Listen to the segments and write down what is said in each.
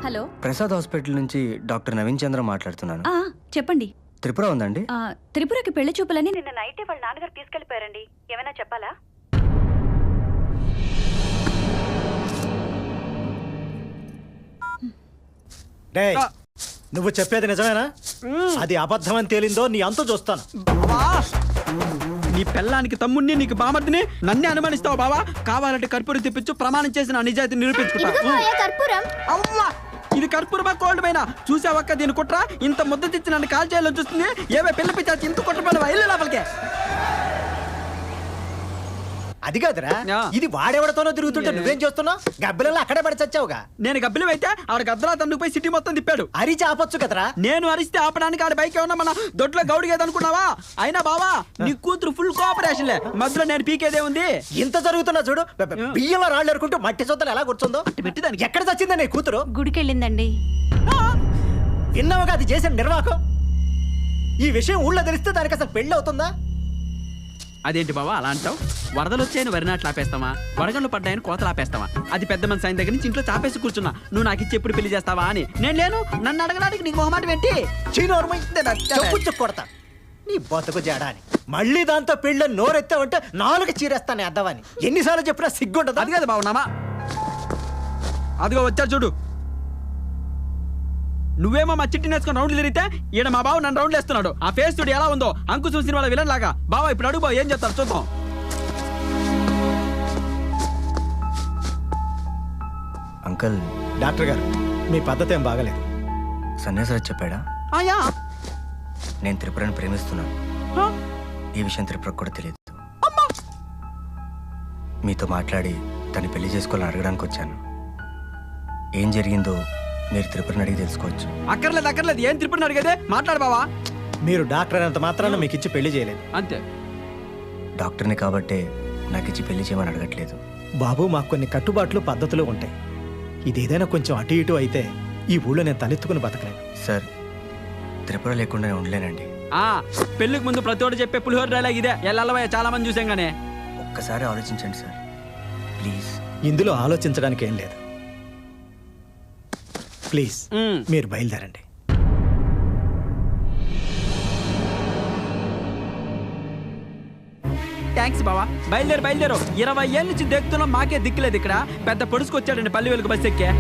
Hello, Prasad hospital నుంచి doctor Naveen చంద్ర మాట్లాడుతున్నాను. చెప్పండి. త్రిపుర ఉందండి? త్రిపురకి పెళ్లి చూపులని నిన్న నైటే వాళ్ళ నాన్నగారు తీసుకెళ్లిపోయారండి. ఏమైనా చెప్పాలా? నువ్వు చెప్పేది నిజమేనా? అది అబద్ధం అని తేలిందో నీ అంతు చూస్తాను. నీ పెళ్ళానికి తమ్ముడిని, నీకు బామర్దిని నన్నే అనుమానిస్తావు బావా? కావాలంటే కర్పూరం తెప్పించు, ప్రమాణం చేసి నా నిజాయితీ నిరూపించుకుంటా. ఇది కర్పూరమా కోల్డ్ పైన చూసావక్క దీని కుట్ర? ఇంత ముద్ద తెచ్చి నన్ను కాల్ చేయాలని చూస్తుంది. ఏవే పిల్ల పిచ్చాచి ఇంత కుట్రపడవా? ఇల్లు లోపలికే. అది కాదురా, ఇది వాడెవడతోనో తిరుగుతుంటే నువ్వేం చేస్తున్నావు? గబ్బిలలో అక్కడే పడి చచ్చావుగా. నేను గబ్బిలం అయితే ఆవిడ గద్దలా తన్నుకుపోయి సిటీ మొత్తం తిప్పాడు. అరిచి ఆపొచ్చు కదరా. నేను అరిస్తే ఆపడానికి ఆడ బైక్ ఏమన్నా మన దొడ్లో గౌడిగేదనుకున్నావా? అయినా బావా నీ కూతురు ఫుల్ కోఆపరేషన్ లే, మధ్యలో నేను పీకేదే ఉంది. ఇంత జరుగుతున్నా చూడు, బియ్యంలో రాళ్ళు ఎరుకుంటూ మట్టి సొత్తలు ఎలా కూర్చుందో. పెట్టిదానికి ఎక్కడ చచ్చిందా నీ కూతురు? గుడికెళ్ళిందండి. విన్నావుగా అది చేసిన నిర్వాహకం. ఈ విషయం ఊళ్ళో తెలిస్తే దానికి అసలు పెళ్లి అవుతుందా? అదేంటి బావా అలా అంటావు? వరదలు వచ్చాయని వరి నాట్లు ఆపేస్తావా? వడగళ్ళు పడ్డాయని కోతలు ఆపేస్తావా? అది పెద్ద మన సాయం దగ్గర నుంచి ఇంట్లో చాపేసి కూర్చున్నా. నువ్వు నాకు ఇచ్చి ఎప్పుడు పెళ్లి చేస్తావా అని. నేను లేను, నన్ను అడగడానికి నీకు మొహమాట ఏంటి? కొడతా నీ బతుకు జాడా అని. మళ్ళీ దాంతో పెళ్ళి నోరెత్తావంటే నాలుగు చీరేస్తాను అద్దవని. ఎన్నిసార్లు చెప్పినా సిగ్గుంటది. అది కాదు బావునామా, అదిగో వచ్చాడు చూడు. నువ్వేమో మా చిట్టి నేర్చుకుని రౌండ్లు తిరిగితే ఈడ మా బావ నన్ను రౌండ్లు వేస్తున్నాడు. ఆ ఫేస్ చూడు ఎలా ఉందో, అంకుశం సినిమాల విలన్ లాగా. బావా ఇప్పుడు అడుగు బావ, ఏం చేస్తారు చూద్దాం. అంకుల్, డాక్టర్ గారు మీ పద్ధతి ఏం బాగలేదు. సన్యాసరాజ్ చెప్పాడా? ఆయా నేను త్రిపురని ప్రేమిస్తున్నాను. ఈ విషయం త్రిపురకు కూడా తెలియదు. మీతో మాట్లాడి తను పెళ్లి చేసుకోవాలని అడగడానికి వచ్చాను. ఏం జరిగిందో మీరు త్రిపురని అడిగి తెలుసుకోవచ్చు. అక్కర్లేదు ఏం త్రిపురని అడిగేదే? మాట్లాడు బావా. మీరు డాక్టర్ అయినంత మాత్రాన మీకు ఇచ్చి పెళ్లి చేయలేదు. అంతే. డాక్టర్ని కాబట్టే నాకు ఇచ్చి పెళ్లి చేయమని అడగట్లేదు. బాబు, మాకు కొన్ని కట్టుబాట్లు పద్ధతులు ఉంటాయి. ఇదేదైనా కొంచెం అటు ఇటు అయితే ఈ ఊళ్ళో నేను తలెత్తుకుని బతకలేను. సార్, త్రిపుర లేకుండా నేను ఉండలేనండి. పెళ్లికి ముందు ప్రతి ఒక్కటి చెప్పే పులిహోర డైలాగ్ ఇదే. ఎల్లవయ్య చాలా మంది చూసాం గానే. ఒక్కసారి ఆలోచించండి సార్, ప్లీజ్. ఇందులో ఆలోచించడానికి ఏం లేదు. ప్లీజ్ మీరు బయలుదేరండి. థ్యాంక్స్ బావా. బయలుదేరు. 20 ఏళ్ళ నుంచి దిక్కుతున్నాం, మాకే దిక్కులేదు. ఇక్కడ పెద్ద పొడుచుకొచ్చాడండి పల్లి వెలుగు బస్ ఎక్కే.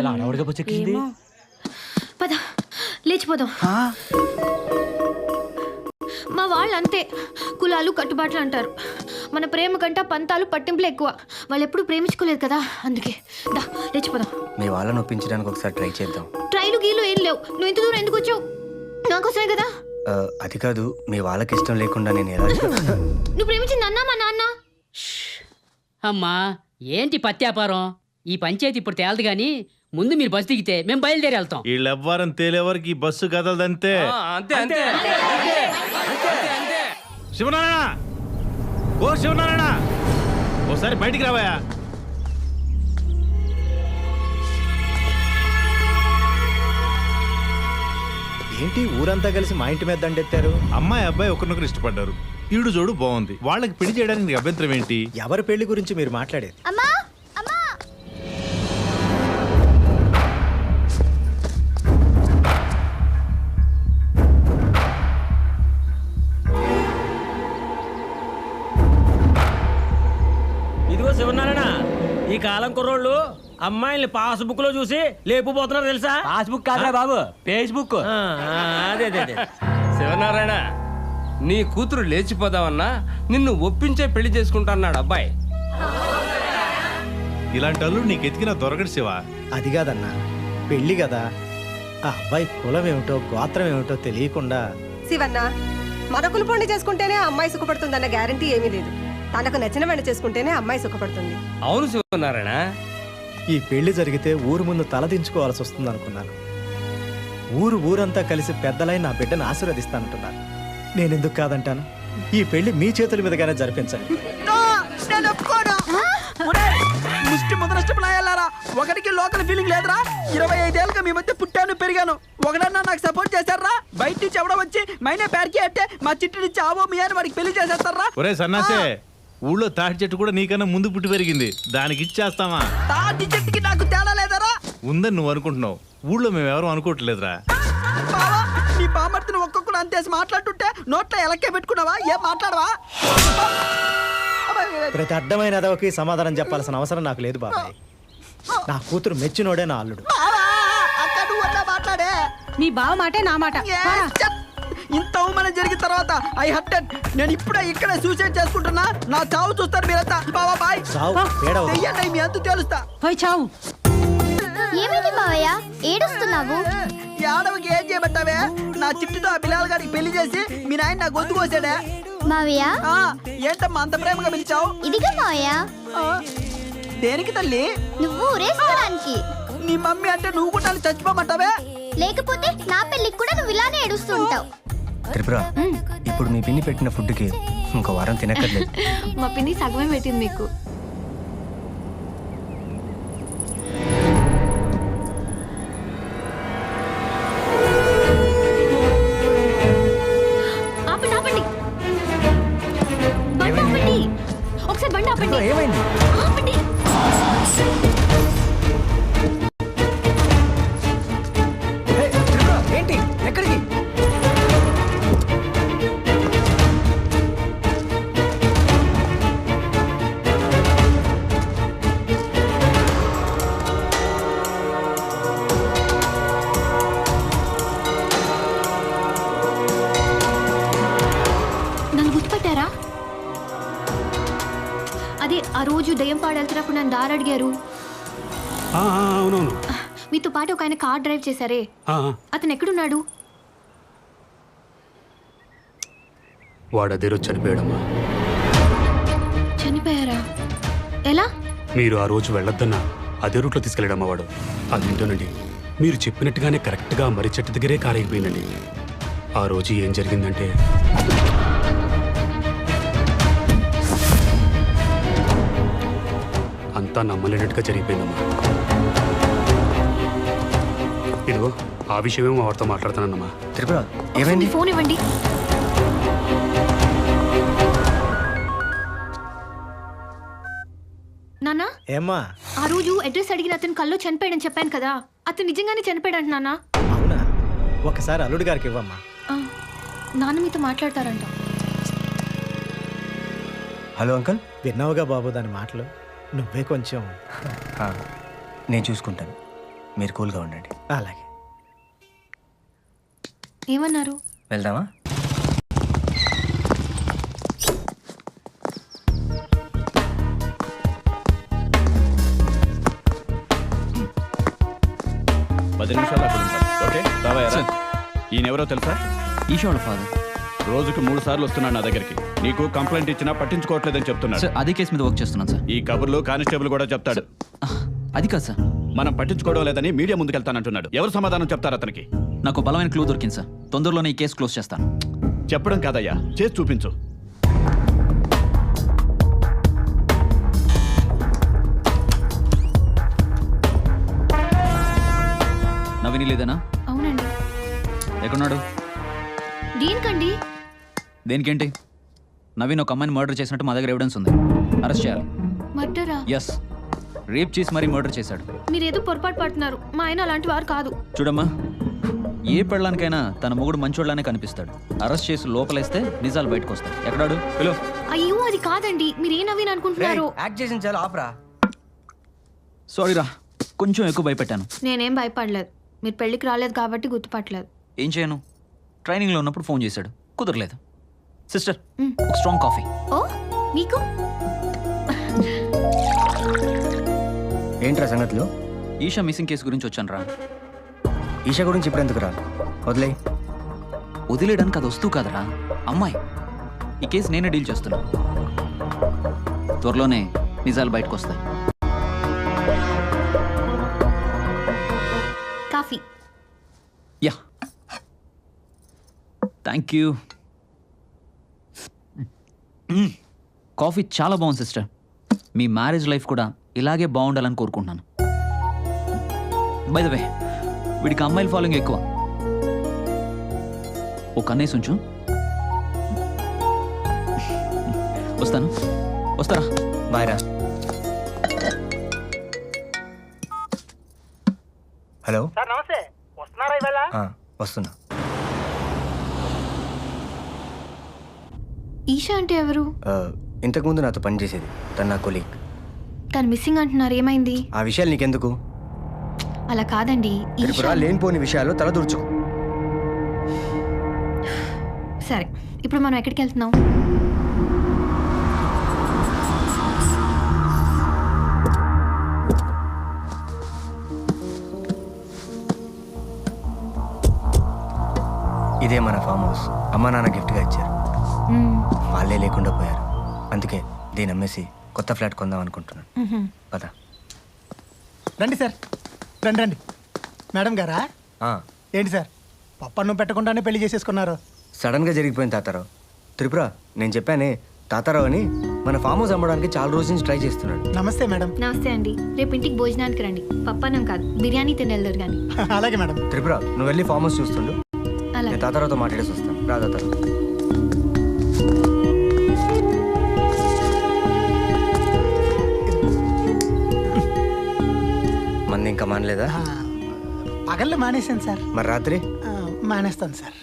ఎలా అడవడిగా బొచ్చెక్కింది? పద లేచిపోదాం. మా వాళ్ళు అంతే, కులాలు కట్టుబాట్లు అంటారు. మన ప్రేమ కంట పంతాలు పట్టింపులు ఎక్కువ. వాళ్ళు ఎప్పుడు ప్రేమించుకోలేదు కదా, అందుకే దా లేచిపోదాం. మీ వాళ్ళని ఒప్పించడానికి ఒకసారి ట్రై చేద్దాం. ట్రైలు గీలు ఏం లేవు. నువ్వు ఇంత దూరం ఎందుకు వచ్చావు? నాకోసమే కదా. అది కాదు, మీ వాళ్ళకి ఇష్టం లేకుండా నేను ఎలా నువ్వు ప్రేమించింది అన్నా మా నాన్న. అమ్మా ఏంటి పత్యాపారం? ఈ పంచాయతీ ఇప్పుడు తేలదు గాని ముందు మీరు బస్సు దిగితే మేము బయలుదేరి వెళ్తాం. వీళ్ళెవ్వరం తేలేవరకు ఈ బస్సు కదలదంతే. శివనారాయణ, ఓ శివనారాయణ, ఓసారి బయటికి రావయా. ఏంటి ఊరంతా కలిసి మా ఇంటి మీద దండెత్తారు? అమ్మాయి అబ్బాయి ఒకరినొకరు ఇష్టపడ్డారు. ఈడు జోడు బాగుంది. వాళ్ళకి పెళ్లి చేయడానికి నీకు అభ్యంతరం ఏంటి? ఎవరి పెళ్లి గురించి మీరు మాట్లాడేది? ఇదిగో శివనారాయణ, ఈ కాలం కుర్రోళ్ళు అమ్మాయిల్ని పాస్బుక్ లో చూసి లేపుపోతున్నారు తెలుసా? పాస్బుక్ కాదురా బాబు, ఫేస్బుక్. అదే శివనారాయణ, నీ కూతురు లేచిపోదామన్నా నిన్ను ఒప్పించే పెళ్లి చేసుకుంటాన్నాడు అబ్బాయి. ఇలాంటి అల్లుడు నీకు ఎతికినా దొరకడు శివ. అది కాదన్నా, పెళ్ళి కదా, ఆ అబ్బాయి కులం ఏమిటో గోత్రం ఏమిటో తెలియకుండా. శివన్న, మన కులపోండి చేసుకుంటేనే అమ్మాయి సుఖపడుతుందన్న గ్యారంటీ ఏమీ లేదు. తనకు నచ్చిన వెంట చేసుకుంటేనే అమ్మాయి సుఖపడుతుంది. అవును శివనారాయణ, ఈ పెళ్లి జరిగితే ఊరు ముందు తలదించుకోవాల్సి వస్తుంది అనుకున్నాను. ఊరంతా కలిసి పెద్దలై నా బిడ్డను ఆశీర్వదిస్తానంటున్నారు. నేనెందుకు కాదంటాను? ఈ పెళ్లి మీ చేతుల మీదగానే జరిపించండి. నేను ఒప్పుకోను. ఒరేయ్, ముష్టి ముదరష్టపులాయాలారా, ఒకరికి లోకల్ ఫీలింగ్ లేదురా. 25 ఏళ్ళుగా మీ మధ్య పుట్టాను పెరిగాను. ఒకడన్నా నాకు సపోర్ట్ చేశారా? బయట నుంచి ఎవడో వచ్చి మైనే పేరుకి అంటే మా చిట్టి నుంచి ఆవో మీ అని వాడికి పెళ్లి చేసేస్తారా? ఒరే సన్నాసే, ఊళ్ళో తాటి చెట్టు కూడా నీకన్నా ముందు పుట్టి పెరిగింది, దానికి ఇచ్చేస్తామా? తాటి చెట్టుకి నాకు తేడా లేదరా? ఉందని నువ్వు అనుకుంటున్నావు, ఊళ్ళో మేము ఎవరు అనుకోవట్లేదురా. బావా, నీ బామర్తిని ఒక్కొక్కడు అంతేసి మాట్లాడుతుంటే నోట్లో ఎలక్కే పెట్టుకున్నావా? ఏం మాట్లాడవా? ప్రతి అడ్డమైన అదవకి సమాధానం చెప్పాల్సిన అవసరం నాకు లేదు బాబాయ్. నా కూతురు మెచ్చినోడే నా అల్లుడు. అక్క నువ్వు అలా మాట్లాడే. మీ బావ మాటే నా మాట. ఇంత అవమానం జరిగిన తర్వాత ఐ హర్టెడ్. నేను ఇప్పుడే ఇక్కడే సూసైడ్ చేసుకుంటున్నా. నా చావు చూస్తారు మీరంతా. బావా బాయ్. సావు పేడవ. చెయ్యండి, మీ అంతు తెలుస్తా. పోయి చావు. ఏమైంది మావయ్య ఏడుస్తున్నావు? ఈ ఆడవకి ఏం చేయబట్టావే? నా చిట్టుతో ఆ పిల్లల గారికి పెళ్లి చేసి మీ నాయన నా గొంతు కోసాడే. మావయ్య ఆ, ఏంటమ్మా అంత ప్రేమగా పిలిచావు? ఇదిగా మావయ్య. దేనికి తల్లి? నువ్వు ఊరేసుకోవడానికి. నీ మమ్మీ అంటే నువ్వు కూడా నన్ను చచ్చిపోమంటావే? లేకపోతే నా పెళ్ళికి కూడా నువ్వు ఇలానే ఏడుస్తూ ఉంటావు. త్రిపుర, ఇప్పుడు మీ పిన్ని పెట్టిన ఫుడ్కి ఇంకో వారం తినక్కర్లేదు. మా పిన్ని సగమే పెట్టింది మీకు. ఆపండి ఆపండి, బండి ఆపండి, ఒకసారి బండి ఆపండి. ఏమైంది? ఆపండి. హే, త్రిపుర, ఏంటి? ఎక్కడికి? నన్ను గుర్తుపట్టారా? అదే ఆ రోజు దయ్యం పాడు వెళ్తున్నప్పుడు నన్ను దారి అడిగారు. అవునవును. మీతో పాటు ఒక ఆయన కార్ డ్రైవ్ చేశారే, అతను ఎక్కడున్నాడు? వాడు అదే రోజు చనిపోయాడమ్మా. చనిపోయారా? ఎలా? మీరు ఆ రోజు వెళ్ళొద్దన్నా అదే రూట్లో తీసుకెళ్ళాడమ్మా వాడు. అదేంటోనండి, మీరు చెప్పినట్టుగానే కరెక్ట్గా మర్రి చెట్టు దగ్గరే కారు అయిపోయిందండి. ఆ రోజు ఏం జరిగిందంటే, అంతా నమ్మలేనట్టుగా జరిగిపోయిందమ్మా. ఇదిగో ఆ విషయమేమో వాడితో మాట్లాడుతానమ్మా. త్రిపుర, ఏమైంది? మీ ఫోన్ ఇవ్వండి. నాన్న, ఏమ్మా? ఆ రోజు అడ్రస్ అడిగిన అతను కల్లో చనిపోయాడని చెప్పాను కదా, అతను నిజంగానే చనిపోయాడంట నాన్న. అవునా? ఒకసారి అల్లుడు గారికి ఇవ్వమ్మా. నాన్న మీతో మాట్లాడతారంట. Hello uncle. విన్నావుగా బాబు దాని మాటలు. నువ్వే కొంచెం. నేను చూసుకుంటాను, మీరు కూల్గా ఉండండి. అలాగే. ఏమన్నారు? వెళ్దామా? ఈయనెవరో తెలుసా? ఈశ్వరుడు ఫాదర్. రోజుకు 3 సార్లు వస్తున్నాడు నా దగ్గరికి. నీకు కంప్లైంట్ ఇచ్చినా పట్టించుకోవట్లేదని చెప్తున్నాడు. అదే కేసు మీద వర్క్ చేస్తున్నాను సార్. ఈ కబుర్లు కానిస్టేబుల్ కూడా చెప్తాడు. అది కాదు సార్, మనం పట్టించుకోవడం లేదని మీడియా ముందుకెళ్తానంటున్నాడు. ఎవరు సమాధానం చెప్తారు అతనికి? నాకు బలమైన క్లూ దొరికింది సార్. తొందరలోనే ఈ కేసు క్లోజ్ చేస్తాను. చెప్పడం కాదయ్యా, చేసి చూపించు. నవీని లేదనా? అవునండి. ఎక్కడున్నాడు? దేనికండి? దేనికేంటి? నవీన్ ఒక అమ్మాయిని మర్డర్ చేసినట్టు మా దగ్గర ఎవిడెన్స్ ఉంది. అరెస్ట్ చేయాలి. మర్డరా? ఎస్, రేప్ చేసి మరీ మర్డర్ చేశాడు. మీరేదో పొరపాటు పడుతున్నారు. మా ఆయన అలాంటి వారు కాదు. చూడమ్మా, ఏ పెళ్ళానికైనా తన మొగుడు మంచోళ్ళనే కనిపిస్తాడు. అరెస్ట్ చేసి లోపలేస్తే నిజాలు బయటకు వస్తాయి. ఎక్కడాడు? పిలు. అయ్యో అది కాదండి, మీరు ఏ నవీన్ అనుకుంటున్నారు? యాక్ట్ చేసిన చాలా ఆపరా. సారీ రా, కొంచెం ఎక్కువ భయపెట్టాను. నేనేం భయపడలేదు. మీరు పెళ్ళికి రాలేదు కాబట్టి గుర్తుపట్టలేదు. ఏం చేయను? ట్రైనింగ్లో ఉన్నప్పుడు ఫోన్ చేశాడు, కుదరలేదు. సిస్టర్ ఒక స్ట్రాంగ్ కాఫీ. ఓ మీకు ఏంట్రా సంగతులు? ఈషా మిస్సింగ్ కేసు గురించి వచ్చాను రా. ఈషా గురించి ఇప్పుడు ఎందుకు రా? వదిలే. వదిలేయడానికి అది వస్తూ కాదరా, అమ్మాయి. ఈ కేసు నేనే డీల్ చేస్తున్నా. త్వరలోనే నిజాలు బయటకు వస్తాయి. Coffee. Yeah, thank you. Coffee చాలా బాగుంది సిస్టర్. మీ మ్యారేజ్ లైఫ్ కూడా ఇలాగే బాగుండాలని కోరుకుంటున్నాను. బై ద వే, వీడికి అమ్మాయిల ఫాలోయింగ్ ఎక్కువ. ఓ కన్నేసి ఉంచు. వస్తాను. వస్తారా? బాయ్ రా. హలో సార్ నమస్తే. వస్తున్నారా ఇవాళ? వస్తున్నా. ఈషా అంటే ఎవరు? ఇంతకుముందు నాతో పనిచేసేది, తను నా కొలీగ్. తను మిస్సింగ్ అంటున్నారు, ఏమైంది? ఆ విషయాలు నీకెందుకు? అలా కాదండి, త్రిపుర లేనిపోని విషయాలు తలదూర్చుకో. సరే, ఇప్పుడు మనం ఎక్కడికి వెళ్తున్నాం? ఇదే మన ఫామ్ హౌస్. అమ్మా నాన్న గిఫ్ట్గా ఇచ్చారు. వాళ్ళే లేకుండా పోయారు. అందుకే దీన్ని అమ్మేసి కొత్త ఫ్లాట్ కొందాం అనుకుంటున్నాను. పద. రండి సార్, రండి రండి. మేడం గారా? ఏంటి సార్ పప్పన్ను పెట్టకుండానే పెళ్లి చేసేసుకున్నారు? సడన్గా జరిగిపోయింది తాతారావు. త్రిపుర, నేను చెప్పానే తాతారావు అని మన ఫామ్ హౌస్ అమ్మడానికి చాలా రోజు నుంచి ట్రై చేస్తున్నాడు. నమస్తే మేడం. నమస్తే అండి. రేపు ఇంటికి భోజనానికి రండి. పప్పన్నం కాదు, బిర్యానీ తినేళ్ళరు కానీ. అలాగే మేడం. త్రిపుర, నువ్వు వెళ్ళి ఫామ్ హౌస్ చూస్తుండు. నేను తాతారావుతో మాట్లాడేసి వస్తాను. రా తాతారావు. మంది ఇంకా మానలేదా? పగళ్ళు మానేశాను సార్. మరి రాత్రి? మానేస్తాను సార్.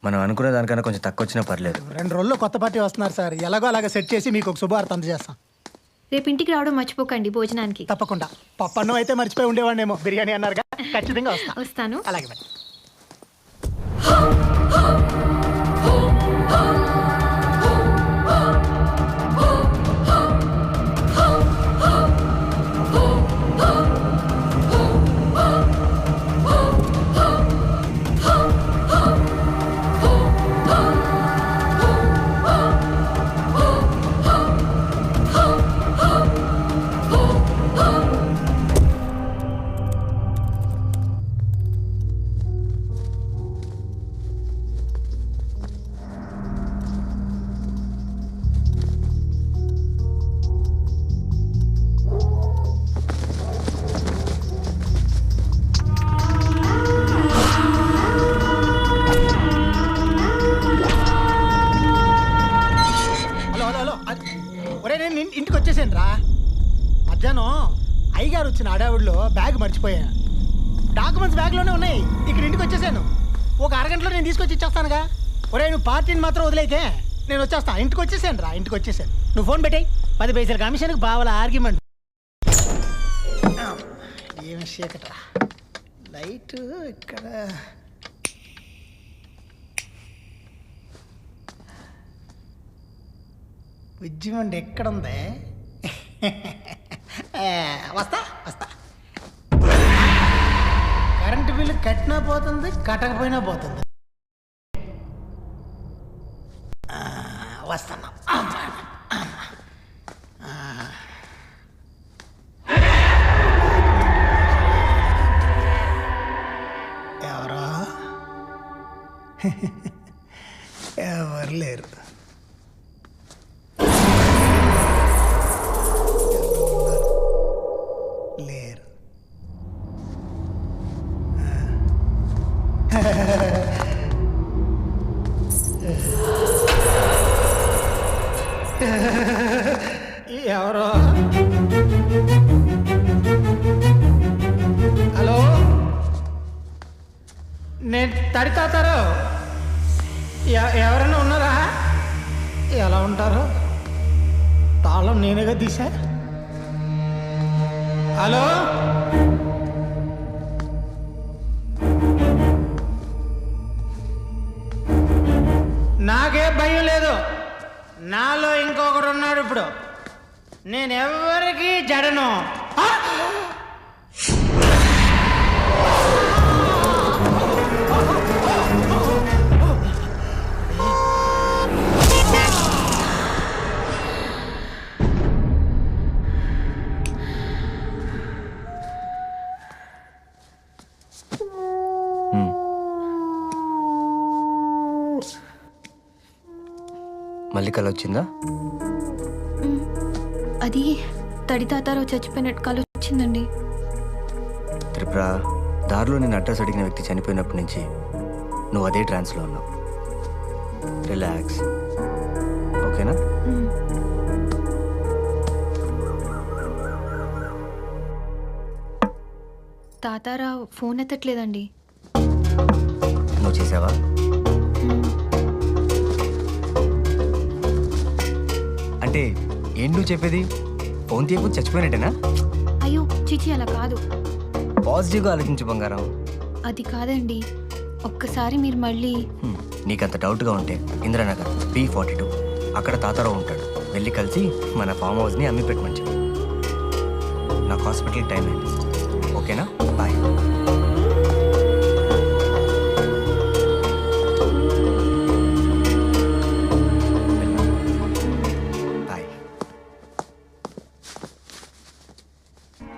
మనం అనుకునే దానికన్నా కొంచెం తక్కువ వచ్చినా పర్లేదు. 2 రోజుల్లో కొత్త పార్టీ వస్తున్నారు సార్. ఎలాగో అలాగా సెట్ చేసి మీకు ఒక శుభవార్త అందజేస్తాం. రేపు ఇంటికి రావడం మర్చిపోకండి భోజనానికి. తప్పకుండా. పప్పన్నం అయితే మర్చిపోయి ఉండేవాడినేమో. బిర్యానీ అన్నారుగా, ఖచ్చితంగా వస్తాను. అలాగే మేడం. ఇంటికి వచ్చేసాను రా. మధ్యాహ్నం అయ్యగారు వచ్చిన అడావుడిలో బ్యాగ్ మర్చిపోయా. డాక్యుమెంట్స్ బ్యాగ్లోనే ఉన్నాయి. ఇక్కడ ఇంటికి వచ్చేసాను. ఒక అరగంటలో నేను తీసుకొచ్చి ఇచ్చేస్తానుగా. ఒరే, నువ్వు పార్టీని మాత్రం వదిలేకే, నేను వచ్చేస్తా. ఇంటికి వచ్చేసాను రా, ఇంటికి వచ్చేసాను. నువ్వు ఫోన్ పెట్టాయి. 10 పైసల కమిషన్కి బావల ఆర్గ్యుమెంట్. ఏమి చీకట్రా. లైట్ ఇక్కడ. ఉద్యమం ఎక్కడుంది? వస్తా వస్తా. కరెంటు బిల్లు కట్టినా పోతుంది, కట్టకపోయినా పోతుంది. వస్తాను. ఎవరో ఎవరు లేరు. లేరు. ఎవరో. హలో, నేను తడితాతారు. ఎవరైనా ఉన్నారా? ఎలా ఉంటారు? తాళం నేనేగా తీసా. హలో, నాకే భయం లేదు. నాలో ఇంకొకరు ఉన్నాడు. ఇప్పుడు నేను ఎవరికి జడను. మళ్ళీ కల వచ్చిందా? అది తడి తాతారావు చచ్చిపోయినట్టు కల వచ్చిందండి. త్రిపుర, దారిలో నేను అడ్రస్ అడిగిన వ్యక్తి చనిపోయినప్పటి నుంచి నువ్వు అదే ట్రాన్స్లో ఉన్నావు. రిలాక్స్, ఓకేనా? తాతారావు ఫోన్ ఎత్తట్లేదండి. నువ్వు చేసావా? అంటే ఏం నువ్వు చెప్పేది? ఫోన్ తీయకపోతే చచ్చిపోయినట్టేనా? అయ్యో చిచి, అలా కాదు. పాజిటివ్గా ఆలోచించు బంగారం. అది కాదండి, ఒక్కసారి మీరు మళ్ళీ. నీకంత డౌట్గా ఉంటే ఇంద్రనగర్ B42 అక్కడ తాతారావు ఉంటాడు. వెళ్ళి కలిసి మన ఫామ్ హౌస్ని అమ్మి పెట్టమని చెప్పు. నాకు హాస్పిటల్కి టైం అయింది, ఓకేనా? బాయ్.